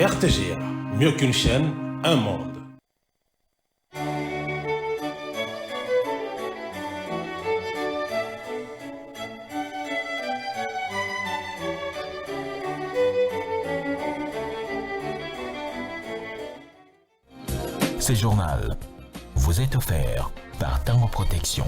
RTGA, mieux qu'une chaîne, un monde. Ce journal vous est offert par Tango Protection.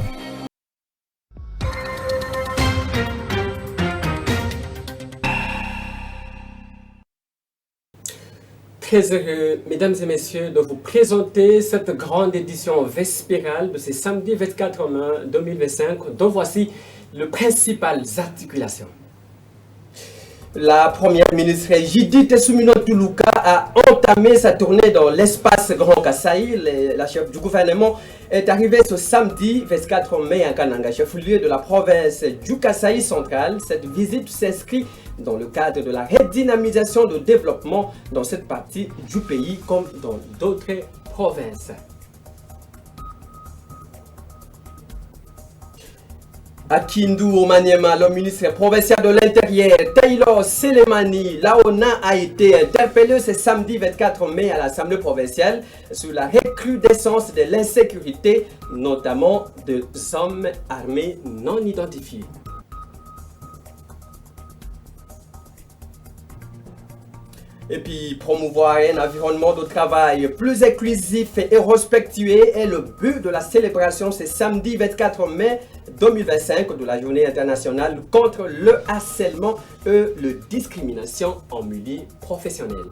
Très heureux, mesdames et messieurs, de vous présenter cette grande édition vespérale de ce samedi 24 mai 2025, dont voici les principales articulations. La première ministre Judith Suminwa Tuluka a entamé sa tournée dans l'espace Grand Kasaï. La chef du gouvernement est arrivée ce samedi 24 mai à Kananga, chef-lieu de la province du Kasaï central. Cette visite s'inscrit dans le cadre de la redynamisation de développement dans cette partie du pays comme dans d'autres provinces. À Kindu, au Maniema, le ministre provincial de l'Intérieur, Taylor Selemani Laona, a été interpellé ce samedi 24 mai à l'Assemblée provinciale sur la recrudescence de l'insécurité, notamment de hommes armés non identifiés. Et puis, promouvoir un environnement de travail plus inclusif et respectueux est le but de la célébration ce samedi 24 mai 2025 de la Journée internationale contre le harcèlement et la discrimination en milieu professionnel.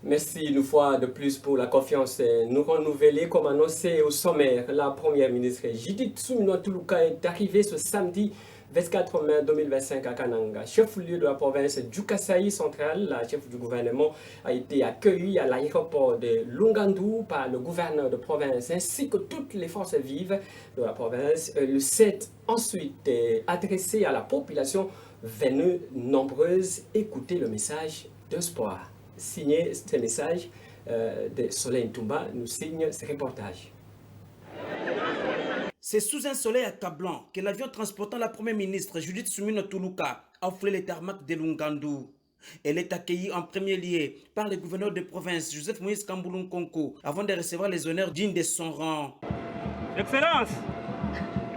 Merci une fois de plus pour la confiance nous renouvelée. Comme annoncé au sommaire, la première ministre Judith Suminwa Tuluka est arrivée ce samedi 24 mai 2025 à Kananga, chef-lieu de la province du Kasaï central. La chef du gouvernement a été accueillie à l'aéroport de Lungandu par le gouverneur de province ainsi que toutes les forces vives de la province. Le 7 ensuite adressé à la population venue nombreuse écouter le message d'espoir. Signé ce message de Soleil Ntumba, nous signe ce reportage. C'est sous un soleil accablant que l'avion transportant la première ministre Judith Suminwa Tuluka a foulé les tarmacs de Lungandu. Elle est accueillie en premier lieu par le gouverneur de province Joseph Moïse Kambouloum Konko avant de recevoir les honneurs dignes de son rang. Excellence,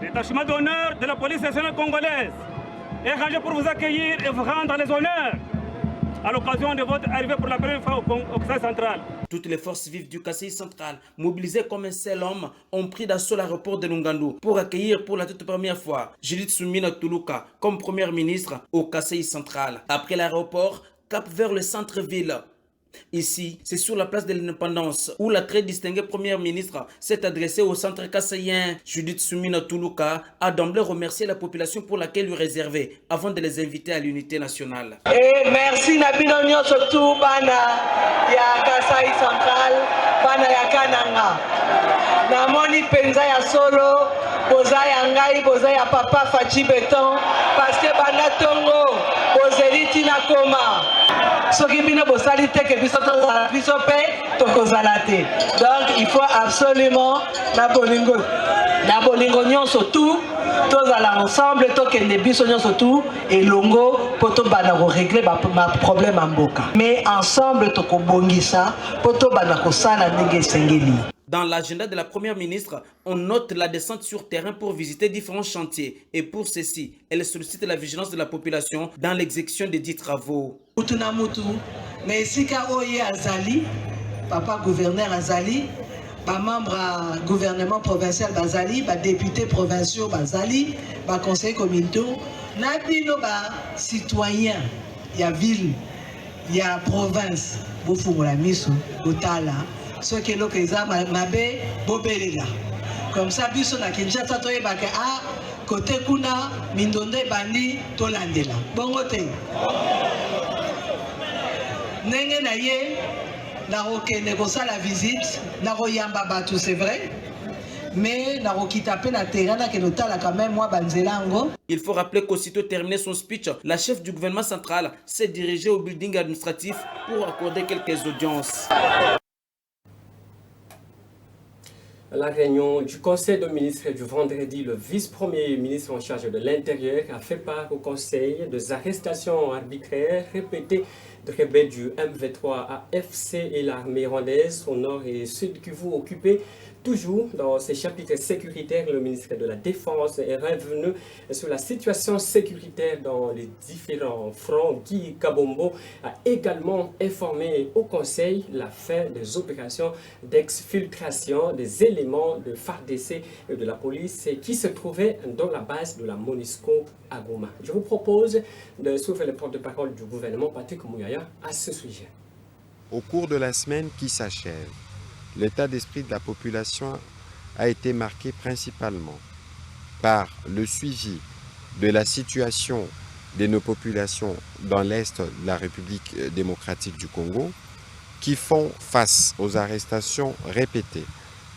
le détachement d'honneur de la police nationale congolaise est rangé pour vous accueillir et vous rendre les honneurs à l'occasion de votre arrivée pour la première fois au Kasaï central. Toutes les forces vives du Kasaï central, mobilisées comme un seul homme, ont pris d'assaut l'aéroport de Lungandu pour accueillir pour la toute première fois Judith Suminwa Tuluka comme première ministre au Kasaï central. Après l'aéroport, cap vers le centre-ville. Ici, c'est sur la place de l'indépendance où la très distinguée première ministre s'est adressée au centre kassaïen. Judith Suminwa Tuluka a d'emblée remercié la population pour l'accueil lui réservé avant de les inviter à l'unité nationale. Et merci Nabino Nyo surtout Bana ya Kasaï central, Bana ya Kananga. Namoni penza ya solo, boza ya ngai, boza ya papa Fachi Beton, parce que Bana Tongo, bozeli na koma. Donc il faut absolument la bolingo surtout tous ensemble surtout et longo pour régler ma problème en boca mais ensemble tokobongisa poto banako sala ndenge sengeli. Dans l'agenda de la première ministre, on note la descente sur terrain pour visiter différents chantiers. Et pour ceci, elle sollicite la vigilance de la population dans l'exécution des dits travaux. Mais si Oye Azali, papa gouverneur Azali, membre gouvernement provincial Bazali, député provincial Bazali, conseiller communaux, nabino citoyen, il y a ville, il y a province, Bofungola Misu, Otala. Ce qui est le cas, Mabé, Bobelela. Comme ça, biso na Kinshasa, toye bake a côté kuna mindonde bandi tolandela. Bongote. Nenge na ye, na roke négocia la visite, na royamba batu, c'est vrai. Mais na rokita pe na terrain na kenotala quand même moi banzelango. Il faut rappeler qu'aussitôt terminé son speech, la chef du gouvernement central s'est dirigée au building administratif pour accorder quelques audiences. À la réunion du Conseil de ministres du vendredi, le vice-premier ministre en charge de l'Intérieur a fait part au Conseil des arrestations arbitraires répétées de rebelles du M23 AFC et l'armée rwandaise au nord et sud Kivu occupés. Toujours dans ces chapitres sécuritaires, le ministre de la Défense est revenu sur la situation sécuritaire dans les différents fronts. Guy Kabombo a également informé au Conseil la fin des opérations d'exfiltration des éléments de FARDC et de la police qui se trouvaient dans la base de la MONUSCO à Goma. Je vous propose de suivre le porte-parole du gouvernement, Patrick Mouyaya, à ce sujet. Au cours de la semaine qui s'achève, l'état d'esprit de la population a été marqué principalement par le suivi de la situation de nos populations dans l'Est de la République démocratique du Congo, qui font face aux arrestations répétées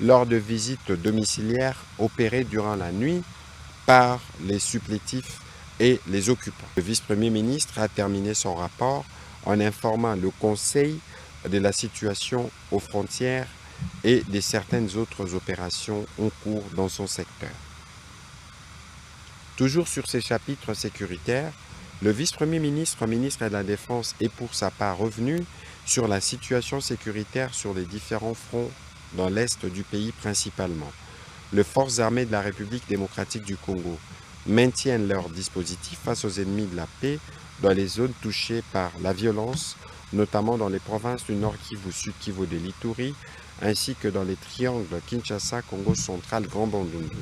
lors de visites domiciliaires opérées durant la nuit par les supplétifs et les occupants. Le vice-premier ministre a terminé son rapport en informant le Conseil de la situation aux frontières et de certaines autres opérations en cours dans son secteur. Toujours sur ces chapitres sécuritaires, le vice-premier ministre, ministre de la Défense, est pour sa part revenu sur la situation sécuritaire sur les différents fronts dans l'est du pays principalement. Les forces armées de la République démocratique du Congo maintiennent leur dispositif face aux ennemis de la paix dans les zones touchées par la violence, notamment dans les provinces du Nord Kivu, Sud Kivu de l'Ituri, ainsi que dans les triangles Kinshasa, Congo central, Grand Bandundu.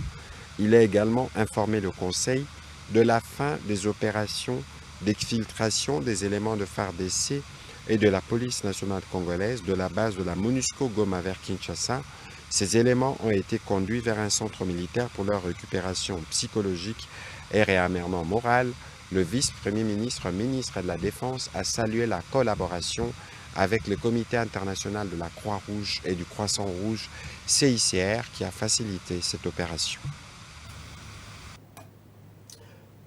Il a également informé le Conseil de la fin des opérations d'exfiltration des éléments de FARDC et de la police nationale congolaise de la base de la MONUSCO Goma vers Kinshasa. Ces éléments ont été conduits vers un centre militaire pour leur récupération psychologique et réarmement moral. Le vice-premier ministre, ministre de la Défense, a salué la collaboration avec le Comité international de la Croix-Rouge et du Croissant-Rouge, CICR, qui a facilité cette opération.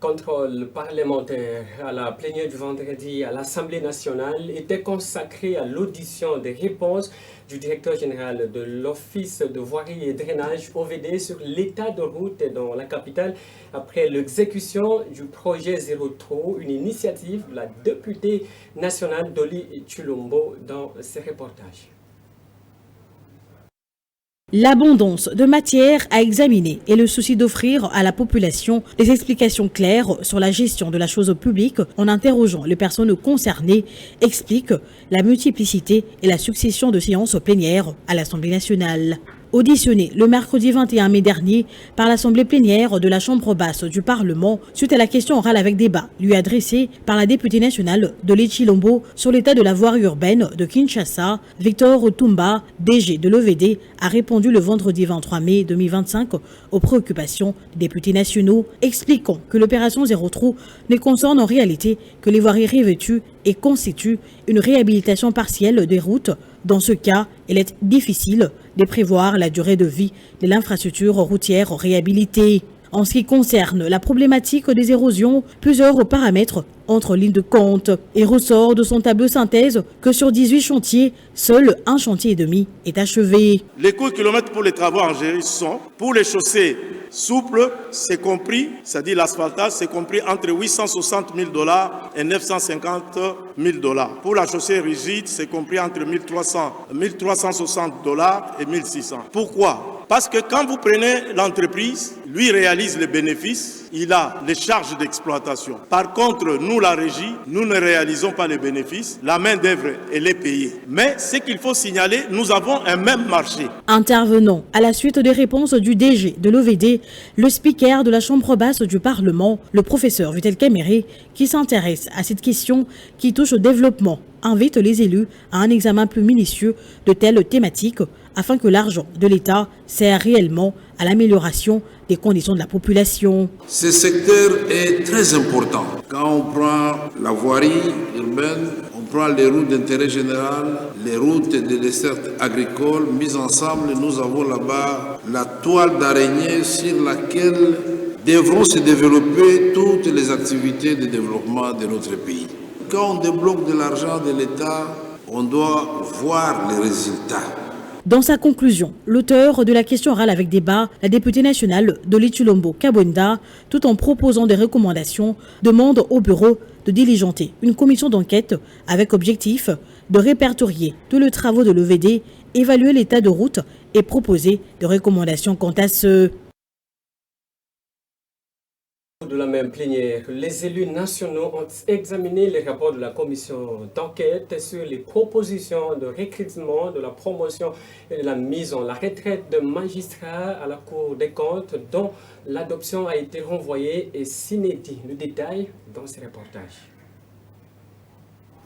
Contrôle parlementaire à la plénière du vendredi à l'Assemblée nationale était consacré à l'audition des réponses du directeur général de l'Office de voirie et drainage OVD sur l'état de route dans la capitale après l'exécution du projet Zéro Trou, une initiative de la députée nationale Dolly Chulombo dans ses reportages. L'abondance de matière à examiner et le souci d'offrir à la population des explications claires sur la gestion de la chose publique en interrogeant les personnes concernées explique la multiplicité et la succession de séances plénières à l'Assemblée nationale. Auditionné le mercredi 21 mai dernier par l'Assemblée plénière de la Chambre basse du Parlement suite à la question orale avec débat lui adressée par la députée nationale Dolly Chilombo sur l'état de la voirie urbaine de Kinshasa, Victor Otumba, DG de l'OVD, a répondu le vendredi 23 mai 2025 aux préoccupations des députés nationaux, expliquant que l'opération Zéro Trou ne concerne en réalité que les voiries revêtues et constitue une réhabilitation partielle des routes. Dans ce cas, il est difficile de prévoir la durée de vie de l'infrastructure routière réhabilitée. En ce qui concerne la problématique des érosions, plusieurs paramètres entrent en ligne de compte et ressort de son tableau synthèse que sur 18 chantiers, seul un chantier et demi est achevé. Les coûts kilomètres pour les travaux en gérie sont, pour les chaussées souples, c'est compris, c'est-à-dire l'asphaltage, c'est compris entre 860 000 $ et 950 000 $. Pour la chaussée rigide, c'est compris entre 1360 $ et 1600. Pourquoi ? Parce que quand vous prenez l'entreprise, lui réalise les bénéfices, il a les charges d'exploitation. Par contre, nous, la régie, nous ne réalisons pas les bénéfices. La main-d'œuvre, elle est payée. Mais ce qu'il faut signaler, nous avons un même marché. Intervenant à la suite des réponses du DG de l'OVD, le speaker de la Chambre basse du Parlement, le professeur Vitel Kemere, qui s'intéresse à cette question qui touche au développement, invite les élus à un examen plus minutieux de telles thématiques afin que l'argent de l'État sert réellement à l'amélioration des conditions de la population. Ce secteur est très important. Quand on prend la voirie urbaine, on prend les routes d'intérêt général, les routes de desserte agricole, mises ensemble, nous avons là-bas la toile d'araignée sur laquelle devront se développer toutes les activités de développement de notre pays. Quand on débloque de l'argent de l'État, on doit voir les résultats. Dans sa conclusion, l'auteur de la question orale avec débat, la députée nationale Dolly Chilombo Kabonda, tout en proposant des recommandations, demande au bureau de diligenter une commission d'enquête avec objectif de répertorier tous les travaux de l'OVD, évaluer l'état de route et proposer des recommandations quant à ce. De la même plénière, les élus nationaux ont examiné les rapports de la commission d'enquête sur les propositions de recrutement, de la promotion et de la mise en la retraite de magistrats à la Cour des comptes, dont l'adoption a été renvoyée et s'inédit. Le détail dans ce reportage.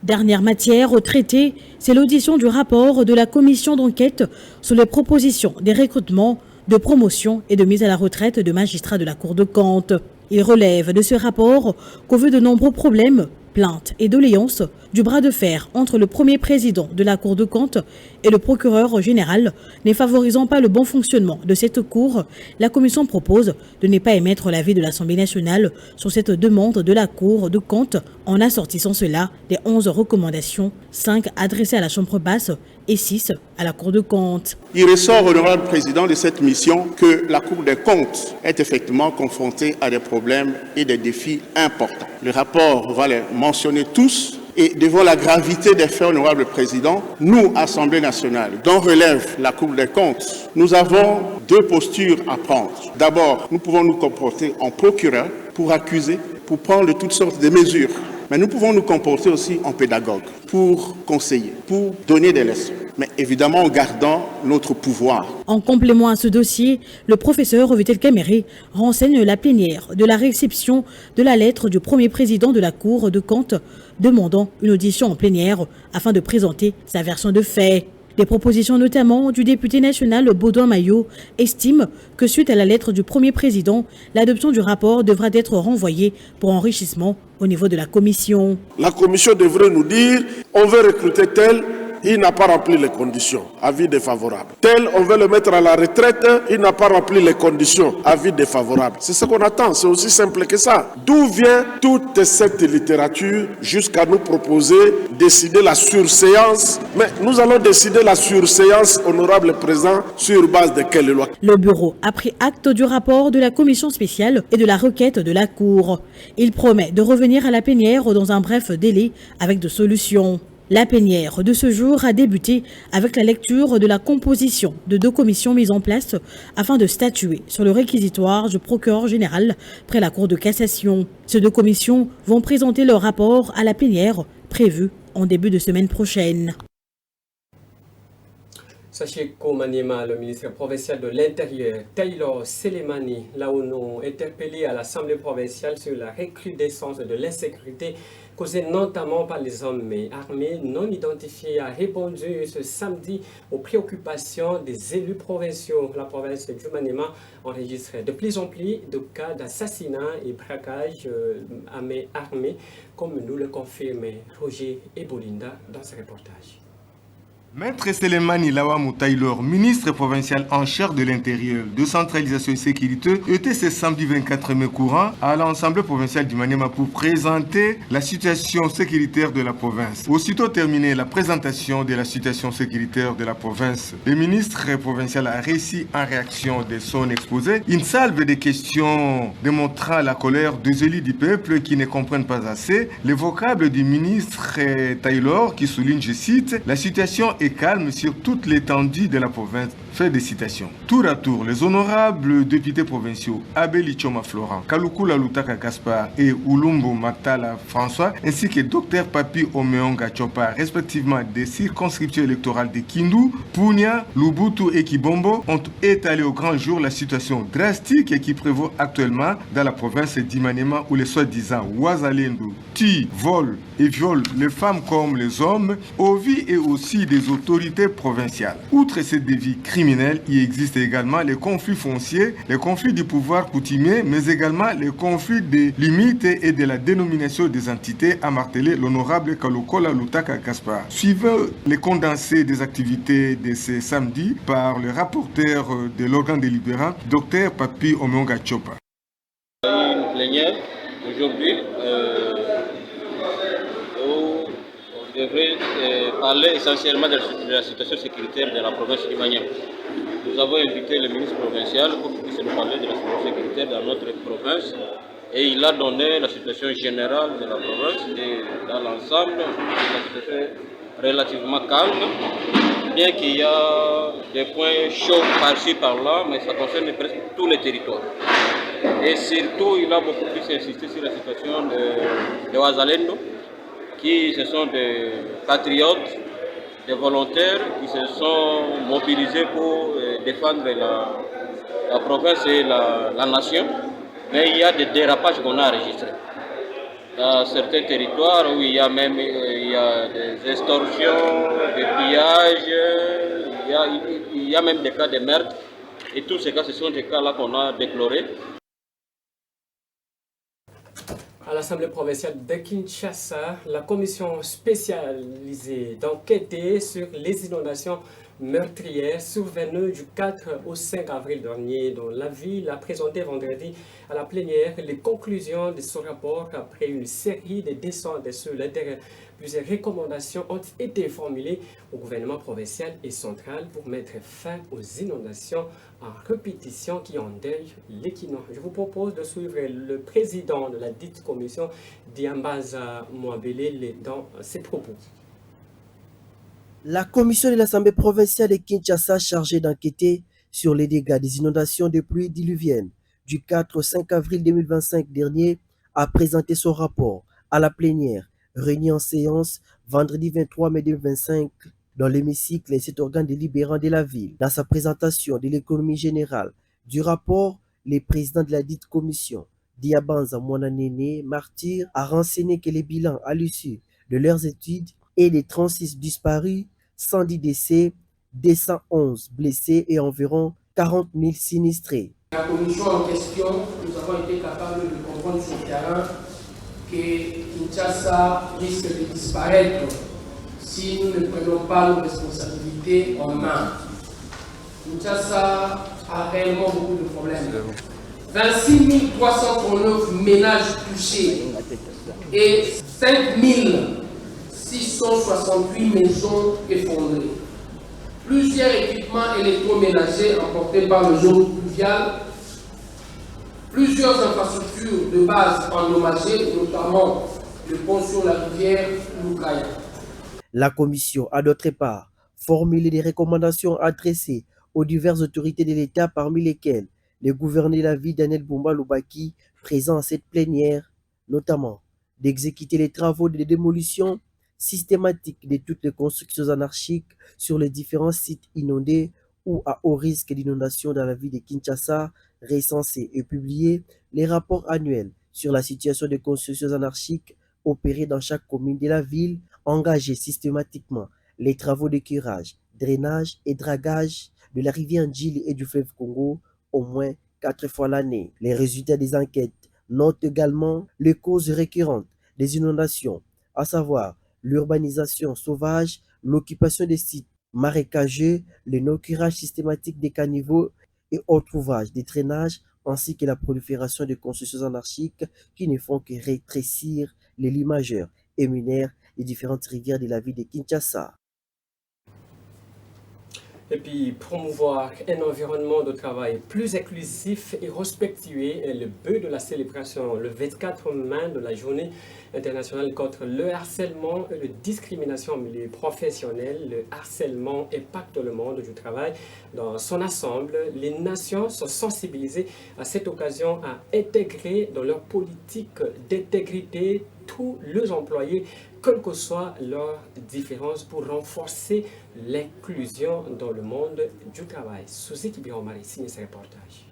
Dernière matière au traité, c'est l'audition du rapport de la commission d'enquête sur les propositions des recrutements, de promotion et de mise à la retraite de magistrats de la Cour de compte. Il relève de ce rapport qu'au vu de nombreux problèmes, plaintes et doléances, du bras de fer entre le premier président de la Cour de compte et le procureur général, ne favorisant pas le bon fonctionnement de cette Cour, la Commission propose de ne pas émettre l'avis de l'Assemblée nationale sur cette demande de la Cour de compte en assortissant cela des 11 recommandations, 5 adressées à la Chambre basse et 6 à la Cour de compte. Il ressort, honorable président, de cette mission que la Cour des comptes est effectivement confrontée à des problèmes et des défis importants. Le rapport va les mentionner tous. Et devant la gravité des faits, honorable président, nous, Assemblée nationale, dont relève la Cour des comptes, nous avons deux postures à prendre. D'abord, nous pouvons nous comporter en procureur pour accuser, pour prendre toutes sortes de mesures. Mais nous pouvons nous comporter aussi en pédagogue pour conseiller, pour donner des leçons. Mais évidemment en gardant notre pouvoir. En complément à ce dossier, le professeur Vitel Kamere renseigne la plénière de la réception de la lettre du premier président de la Cour de compte demandant une audition en plénière afin de présenter sa version de fait. Les propositions notamment du député national Baudouin Maillot estiment que suite à la lettre du premier président, l'adoption du rapport devra être renvoyée pour enrichissement au niveau de la commission. La commission devrait nous dire on veut recruter tel. Il n'a pas rempli les conditions, avis défavorable. Tel, on veut le mettre à la retraite, il n'a pas rempli les conditions, avis défavorable. C'est ce qu'on attend, c'est aussi simple que ça. D'où vient toute cette littérature jusqu'à nous proposer décider la surséance? Mais nous allons décider la surséance, honorable président, sur base de quelle loi? Le bureau a pris acte du rapport de la commission spéciale et de la requête de la Cour. Il promet de revenir à la plénière dans un bref délai avec des solutions. La plénière de ce jour a débuté avec la lecture de la composition de 2 commissions mises en place afin de statuer sur le réquisitoire du procureur général près la Cour de cassation. Ces 2 commissions vont présenter leur rapport à la plénière prévue en début de semaine prochaine. Sachez qu'au Maniema, le ministre provincial de l'Intérieur, Taylor Selemani, l'a interpellé à l'Assemblée provinciale sur la recrudescence de l'insécurité causée notamment par les hommes armés non identifiés, a répondu ce samedi aux préoccupations des élus provinciaux. La province du Maniema enregistre de plus en plus de cas d'assassinat et braquage armés, comme nous le confirme Roger Ebolinda dans ce reportage. Maître Selemani Lawamou Taylor, ministre provincial en charge de l'intérieur, de centralisation et sécurité, était ce samedi 24 mai courant à l'Assemblée provinciale du Maniema pour présenter la situation sécuritaire de la province. Aussitôt terminée la présentation de la situation sécuritaire de la province, le ministre provincial a réussi en réaction de son exposé une salve de questions démontrant la colère des élus du peuple qui ne comprennent pas assez les vocables du ministre Taylor qui souligne, je cite, la situation est calme sur toute l'étendue de la province. Fait des citations. Tour à tour, les honorables députés provinciaux Abeli Choma Florent, Kalukula Lutaka Gaspard et Ulumbo Matala François, ainsi que Dr Papi Omeonga Chopa, respectivement des circonscriptions électorales de Kindu, Punya, Lubutu et Kibombo, ont étalé au grand jour la situation drastique qui prévaut actuellement dans la province d'Imanema où les soi-disant Ouazalendo tuent, volent et violent les femmes comme les hommes au vu et aussi des autorités provinciales. Outre ces défis criminels, il existe également les conflits fonciers, les conflits du pouvoir coutumier, mais également les conflits des limites et de la dénomination des entités, a martelé l'honorable Kalukola Lutaka Gaspard. Suivant les condensés des activités de ce samedi par le rapporteur de l'organe délibérant, Dr Papi Omeonga Chopa. Une plénière aujourd'hui devrait parler essentiellement de la situation sécuritaire de la province du Maniema. Nous avons invité le ministre provincial pour qu'il puisse nous parler de la situation sécuritaire dans notre province. Et il a donné la situation générale de la province et dans l'ensemble, la situation est relativement calme, bien qu'il y a des points chauds par-ci par-là, mais ça concerne presque tous les territoires. Et surtout, il a beaucoup plus insisté sur la situation de Wazalendo, qui ce sont des patriotes, des volontaires qui se sont mobilisés pour défendre la province et la nation. Mais il y a des dérapages qu'on a enregistrés. Dans certains territoires où il y a même des extorsions, des pillages, il y a même des cas de meurtre. Et tous ces cas, ce sont des cas-là qu'on a déplorés. À l'Assemblée provinciale de Kinshasa, la commission spécialisée d'enquêter sur les inondations meurtrières survenues du 4 au 5 avril dernier dans la ville a présenté vendredi à la plénière les conclusions de ce rapport après une série de descentes sur le terrain. Plusieurs recommandations ont été formulées au gouvernement provincial et central pour mettre fin aux inondations en répétition qui endeuillent l'équinoxe. Je vous propose de suivre le président de la dite commission, Diambaza Mwabele, dans ses propos. La commission de l'Assemblée provinciale de Kinshasa chargée d'enquêter sur les dégâts des inondations de pluie diluviennes du 4 au 5 avril 2025 dernier a présenté son rapport à la plénière réunie en séance vendredi 23 mai 2025 dans l'hémicycle et cet organe délibérant de la ville. Dans sa présentation de l'économie générale du rapport, le président de la dite commission, Diabanza Mwananene Martyr, a renseigné que les bilans à l'issue de leurs études et les 36 disparus, 110 décès, 211 blessés et environ 40 000 sinistrés. La commission en question, nous avons été capables de comprendre sur le terrain que Kinshasa risque de disparaître si nous ne prenons pas nos responsabilités en main. Kinshasa a réellement beaucoup de problèmes. 26 339 ménages touchés et 5 668 maisons effondrées. Plusieurs équipements électroménagers emportés par le jour pluvial. Plusieurs infrastructures de base endommagées, notamment le pont sur la rivière Lukaya. La commission a d'autre part formulé des recommandations adressées aux diverses autorités de l'État, parmi lesquelles les gouverneurs de la ville Daniel Bumba Lubaki, présents à cette plénière, notamment d'exécuter les travaux de démolition systématique de toutes les constructions anarchiques sur les différents sites inondés ou à haut risque d'inondation dans la ville de Kinshasa, recensés et publier les rapports annuels sur la situation des constructions anarchiques opérées dans chaque commune de la ville, engager systématiquement les travaux de curage, drainage et dragage de la rivière Ndjili et du fleuve Congo au moins 4 fois l'année. Les résultats des enquêtes notent également les causes récurrentes des inondations, à savoir l'urbanisation sauvage, l'occupation des sites marécageux, le non-curage systématique des caniveaux et autres ouvrages de drainage, ainsi que la prolifération de constructions anarchiques qui ne font que rétrécir les lits majeurs et mineurs des différentes rivières de la ville de Kinshasa. Et puis promouvoir un environnement de travail plus inclusif et respectueux est le but de la célébration le 24 mai de la journée internationale contre le harcèlement et la discrimination au milieu professionnel. Le harcèlement impacte le monde du travail. Dans son ensemble, les nations sont sensibilisées à cette occasion à intégrer dans leur politique d'intégrité tous les employés, quelle que soit leur différence, pour renforcer l'inclusion dans le monde du travail. Suzette Biromari signe ce reportage.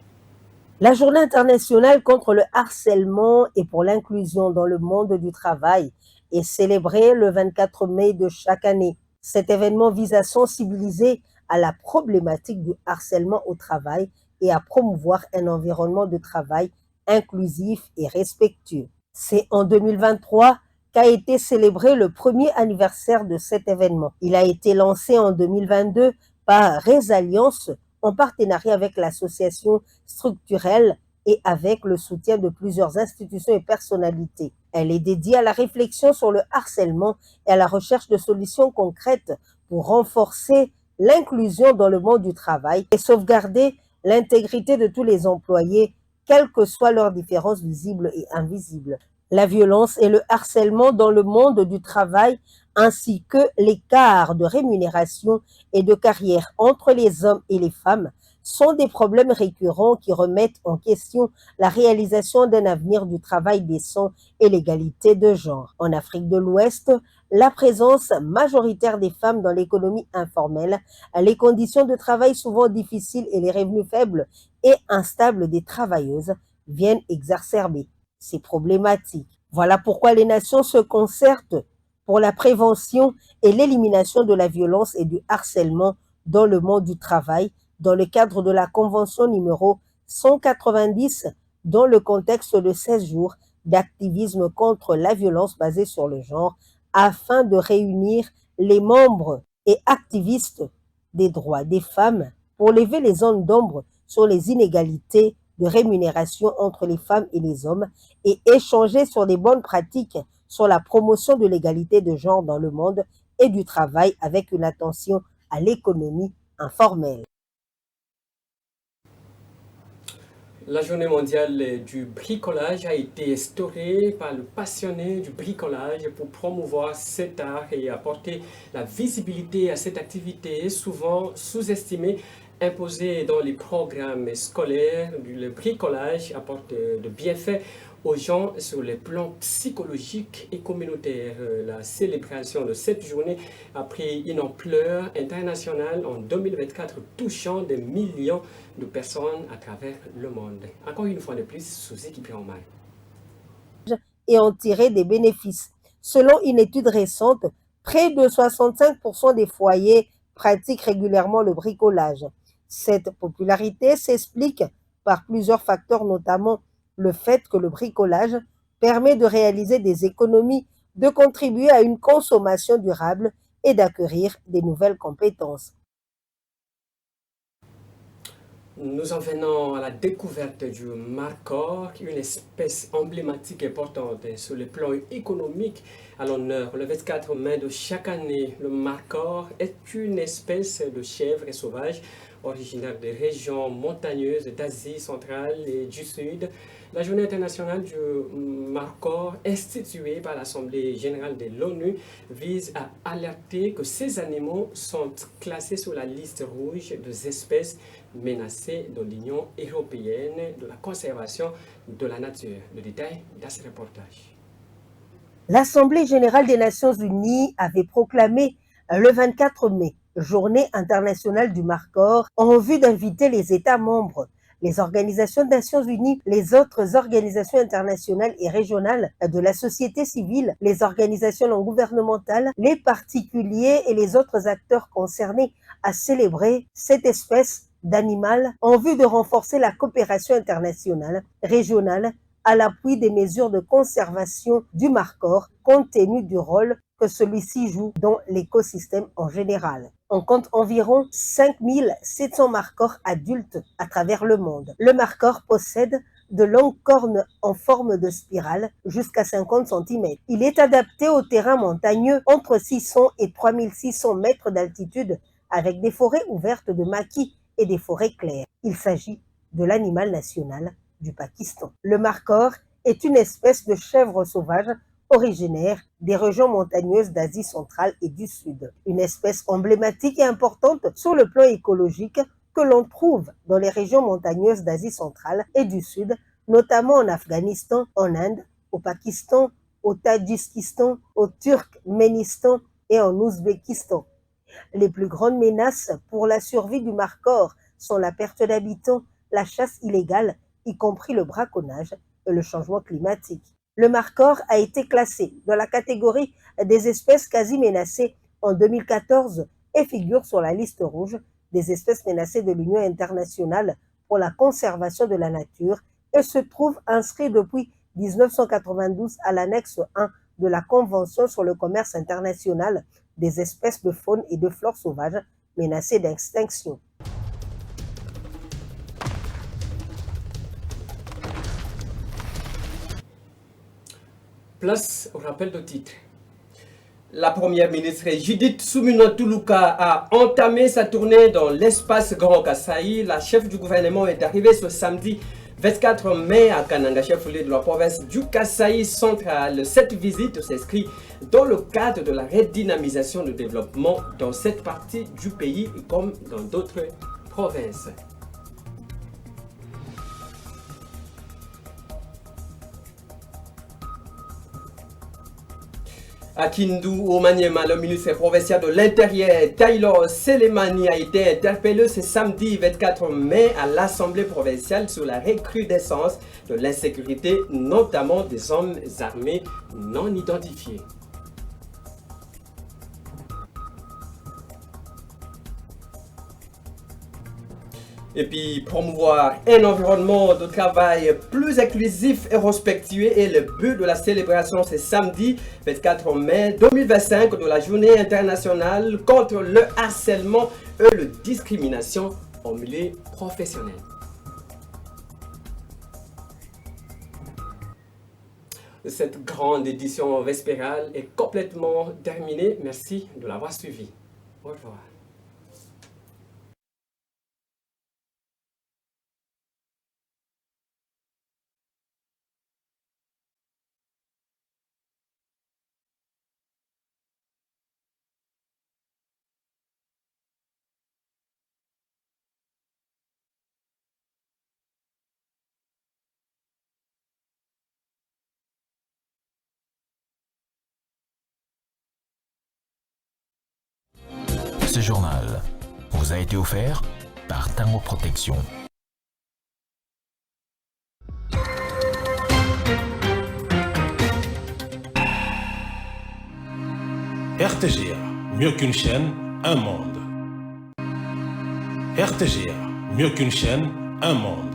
La journée internationale contre le harcèlement et pour l'inclusion dans le monde du travail est célébrée le 24 mai de chaque année. Cet événement vise à sensibiliser à la problématique du harcèlement au travail et à promouvoir un environnement de travail inclusif et respectueux. C'est en 2023 qu'a été célébré le premier anniversaire de cet événement. Il a été lancé en 2022 par Résalliance en partenariat avec l'association structurelle et avec le soutien de plusieurs institutions et personnalités. Elle est dédiée à la réflexion sur le harcèlement et à la recherche de solutions concrètes pour renforcer l'inclusion dans le monde du travail et sauvegarder l'intégrité de tous les employés, quelles que soient leurs différences visibles et invisibles. La violence et le harcèlement dans le monde du travail, ainsi que l'écart de rémunération et de carrière entre les hommes et les femmes, sont des problèmes récurrents qui remettent en question la réalisation d'un avenir du travail décent et l'égalité de genre. En Afrique de l'Ouest, la présence majoritaire des femmes dans l'économie informelle, les conditions de travail souvent difficiles et les revenus faibles et instables des travailleuses viennent exacerber ces problématiques. Voilà pourquoi les nations se concertent pour la prévention et l'élimination de la violence et du harcèlement dans le monde du travail, dans le cadre de la Convention numéro 190, dans le contexte de 16 jours d'activisme contre la violence basée sur le genre, afin de réunir les membres et activistes des droits des femmes pour lever les zones d'ombre sur les inégalités de rémunération entre les femmes et les hommes et échanger sur des bonnes pratiques sur la promotion de l'égalité de genre dans le monde et du travail avec une attention à l'économie informelle. La journée mondiale du bricolage a été instaurée par le passionné du bricolage pour promouvoir cet art et apporter la visibilité à cette activité souvent sous-estimée, imposée dans les programmes scolaires. Le bricolage apporte de bienfaits aux gens sur les plans psychologiques et communautaires. La célébration de cette journée a pris une ampleur internationale en 2024, touchant des millions de personnes à travers le monde. Encore une fois de plus, sous équipé en mal. Et en tirer des bénéfices. Selon une étude récente, près de 65% des foyers pratiquent régulièrement le bricolage. Cette popularité s'explique par plusieurs facteurs, notamment le fait que le bricolage permet de réaliser des économies, de contribuer à une consommation durable et d'acquérir des nouvelles compétences. Nous en venons à la découverte du markhor, une espèce emblématique et importante sur le plan économique à l'honneur. Le 24 mai de chaque année, le markhor est une espèce de chèvre sauvage originaire des régions montagneuses d'Asie centrale et du Sud. La journée internationale du markhor, instituée par l'Assemblée générale de l'ONU, vise à alerter que ces animaux sont classés sur la liste rouge des espèces menacées de l'Union européenne de la conservation de la nature. Le détail dans ce reportage. L'Assemblée générale des Nations unies avait proclamé le 24 mai, Journée internationale du markhor, en vue d'inviter les États membres, les organisations des Nations unies, les autres organisations internationales et régionales de la société civile, les organisations non gouvernementales, les particuliers et les autres acteurs concernés à célébrer cette espèce d'animal en vue de renforcer la coopération internationale, régionale, à l'appui des mesures de conservation du markhor, compte tenu du rôle que celui-ci joue dans l'écosystème en général. On compte environ 5700 markhors adultes à travers le monde. Le markhor possède de longues cornes en forme de spirale jusqu'à 50 cm. Il est adapté aux terrains montagneux entre 600 et 3600 mètres d'altitude avec des forêts ouvertes de maquis et des forêts claires. Il s'agit de l'animal national du Pakistan. Le markhor est une espèce de chèvre sauvage originaire des régions montagneuses d'Asie centrale et du Sud. Une espèce emblématique et importante sur le plan écologique que l'on trouve dans les régions montagneuses d'Asie centrale et du Sud, notamment en Afghanistan, en Inde, au Pakistan, au Tadjikistan, au Turkménistan et en Ouzbékistan. Les plus grandes menaces pour la survie du markhor sont la perte d'habitants, la chasse illégale, y compris le braconnage et le changement climatique. Le markhor a été classé dans la catégorie des espèces quasi menacées en 2014 et figure sur la liste rouge des espèces menacées de l'Union internationale pour la conservation de la nature et se trouve inscrit depuis 1992 à l'annexe 1 de la Convention sur le commerce international des espèces de faune et de flore sauvages menacées d'extinction. Place au rappel de titre. La première ministre Judith Suminwa Tuluka a entamé sa tournée dans l'espace Grand Kasaï. La chef du gouvernement est arrivée ce samedi 24 mai à Kananga, chef-lieu de la province du Kasaï central. Cette visite s'inscrit dans le cadre de la redynamisation du développement dans cette partie du pays comme dans d'autres provinces. À Kindu, au Maniema, le ministre provincial de l'Intérieur, Taylor Selemani, a été interpellé ce samedi 24 mai à l'Assemblée provinciale sur la recrudescence de l'insécurité, notamment des hommes armés non identifiés. Et puis promouvoir un environnement de travail plus inclusif et respectueux est le but de la célébration ce samedi 24 mai 2025 de la journée internationale contre le harcèlement et la discrimination au milieu professionnel. Cette grande édition vespérale est complètement terminée. Merci de l'avoir suivi. Au revoir. Ce journal vous a été offert par Tango Protection. RTGA, mieux qu'une chaîne, un monde. RTGA, mieux qu'une chaîne, un monde.